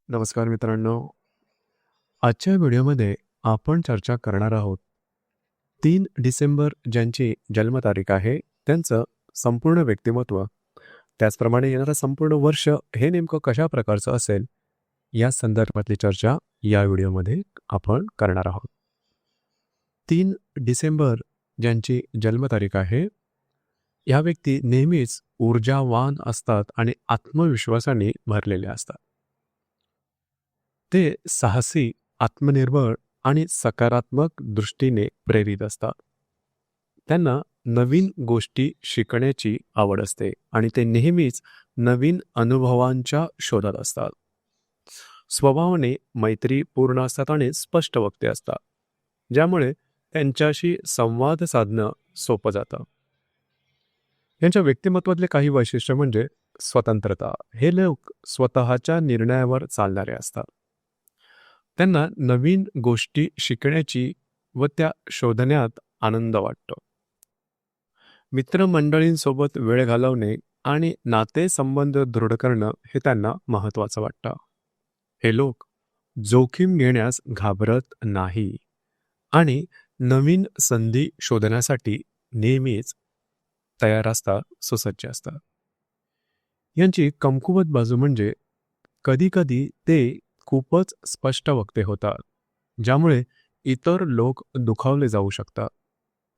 नमस्कार मित्रांनो. आजच्या व्हिडिओमध्ये आपण चर्चा करणार आहोत 3 डिसेंबर ज्यांची जन्मतारीख आहे त्यांचं संपूर्ण व्यक्तिमत्व, त्याचप्रमाणे येणारं संपूर्ण वर्ष हे नेमकं कशा प्रकारचं असेल या संदर्भातली चर्चा या व्हिडिओमध्ये आपण करणार आहोत. 3 डिसेंबर ज्यांची जन्मतारीख आहे या व्यक्ती नेहमीच ऊर्जावान असतात आणि आत्मविश्वासाने भरलेले असतात. ते साहसी, आत्मनिर्भर आणि सकारात्मक दृष्टीने प्रेरित असतात. त्यांना नवीन गोष्टी शिकण्याची आवड असते आणि ते नेहमीच नवीन अनुभवांच्या शोधात असतात. स्वभावाने मैत्रीपूर्ण असतात आणि स्पष्ट वक्ते असतात, ज्यामुळे त्यांच्याशी संवाद साधणं सोपं जातं. यांच्या व्यक्तिमत्वातले काही वैशिष्ट्य म्हणजे स्वतंत्रता. हे लोक स्वतःच्या निर्णयावर चालणारे असतात. त्यांना नवीन गोष्टी शिकण्याची व त्या शोधण्यात आनंद वाटतो. मित्रमंडळींसोबत वेळ घालवणे आणि नातेसंबंध दृढ करणं हे त्यांना महत्त्वाचं वाटतं. हे लोक जोखीम घेण्यास घाबरत नाही आणि नवीन संधी शोधण्यासाठी नेहमीच तयार असतात, सुसज्ज असतात. यांची कमकुवत बाजू म्हणजे कधीकधी ते खूपच स्पष्ट वक्ते होतात, ज्यामुळे इतर लोक दुखावले जाऊ शकतात.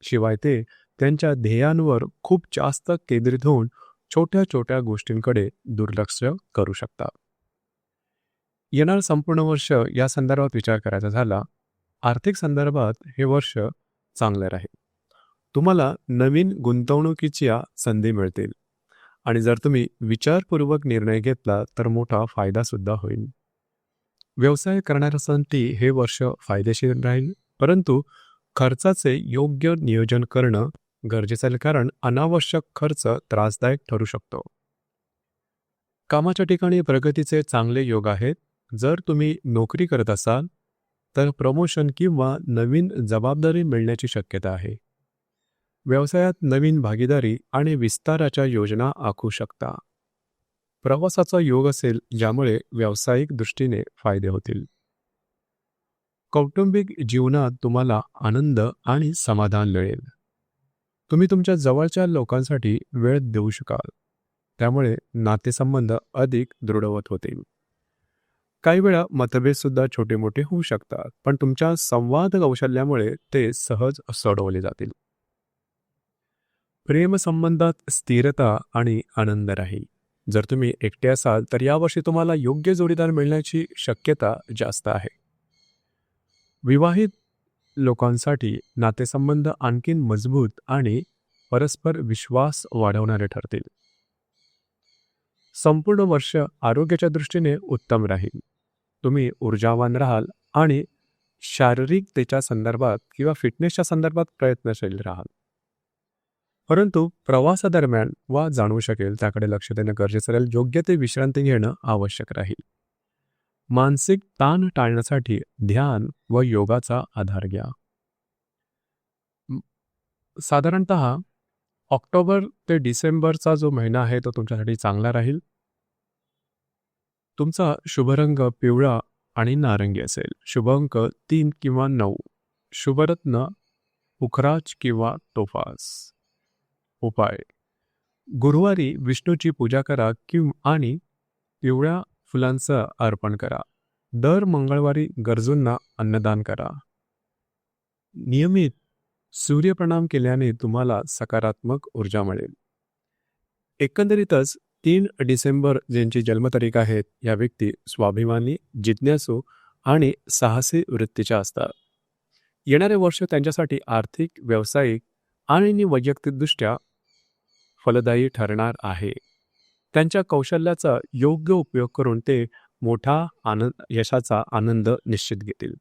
शिवाय ते त्यांच्या ध्येयांवर खूप जास्त केंद्रित होऊन छोट्या छोट्या गोष्टींकडे दुर्लक्ष करू शकतात. येणारं संपूर्ण वर्ष या संदर्भात विचार करायचा झाला, आर्थिक संदर्भात हे वर्ष चांगलं राहील. तुम्हाला नवीन गुंतवणुकीच्या संधी मिळतील आणि जर तुम्ही विचारपूर्वक निर्णय घेतला तर मोठा फायदा सुद्धा होईल. व्यवसाय करणाऱ्यांसाठी हे वर्ष फायदेशीर राहील, परंतु खर्चाचे योग्य नियोजन करणं गरजेचं आहे, कारण अनावश्यक खर्च त्रासदायक ठरू शकतो. कामाच्या ठिकाणी प्रगतीचे चांगले योग आहेत. जर तुम्ही नोकरी करत असाल तर प्रमोशन किंवा नवीन जबाबदारी मिळण्याची शक्यता आहे. व्यवसायात नवीन भागीदारी आणि विस्ताराच्या योजना आखू शकता. प्रवासाचा योग असेल, ज्यामुळे व्यावसायिक दृष्टीने फायदे होतील. कौटुंबिक जीवनात तुम्हाला आनंद आणि समाधान मिळेल. तुम्ही तुमच्या जवळच्या लोकांसाठी वेळ देऊ शकाल, त्यामुळे नातेसंबंध अधिक दृढवत होतील. काही वेळा मतभेद सुद्धा छोटे मोठे होऊ शकतात, पण तुमच्या संवाद कौशल्यामुळे ते सहज सोडवले जातील. प्रेमसंबंधात स्थिरता आणि आनंद राहील. जर तुम्ही एकटे असाल तर यावर्षी तुम्हाला योग्य जोडीदार मिळण्याची शक्यता जास्त आहे. विवाहित लोकांसाठी नातेसंबंध आणखीन मजबूत आणि परस्पर विश्वास वाढवणारे ठरतील. संपूर्ण वर्ष आरोग्याच्या दृष्टीने उत्तम राहील. तुम्ही ऊर्जावान राहाल आणि शारीरिकतेच्या संदर्भात किंवा फिटनेसच्या संदर्भात प्रयत्नशील राहाल. परंतु प्रवासादरम्यान वा जाणवू शकेल त्याकडे लक्ष देणं गरजेचं राहील. योग्य ते विश्रांती घेणं आवश्यक राहील. मानसिक ताण टाळण्यासाठी ध्यान व योगाचा आधार घ्या. साधारणतः ऑक्टोबर ते डिसेंबरचा जो महिना आहे तो तुमच्यासाठी चांगला राहील. तुमचा शुभरंग पिवळा आणि नारंगी असेल. शुभ अंक 3 किंवा 9. शुभरत्न पुखराज किंवा तोफास. उपाय: गुरुवारी विष्णूची पूजा करा आणि पिवळ्या फुलांचं अर्पण करा. दर मंगळवारी गरजूंना अन्नदान करा. नियमित सूर्यप्रणाम केल्याने तुम्हाला सकारात्मक ऊर्जा मिळेल. एकंदरीतच 3 डिसेंबर ज्यांची जन्मतारीख आहेत या व्यक्ती स्वाभिमानी, जिज्ञासू आणि साहसी वृत्तीच्या असतात. येणारे वर्ष त्यांच्यासाठी आर्थिक, व्यावसायिक आणि वैयक्तिकदृष्ट्या फलदायी ठरणार आहे. त्यांच्या कौशल्याचा योग्य उपयोग करून ते मोठा यशाचा आनंद निश्चित घेतील.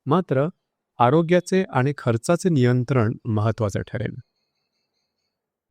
मात्र आरोग्याचे आणि खर्चाचे नियंत्रण महत्त्वाचे ठरेल.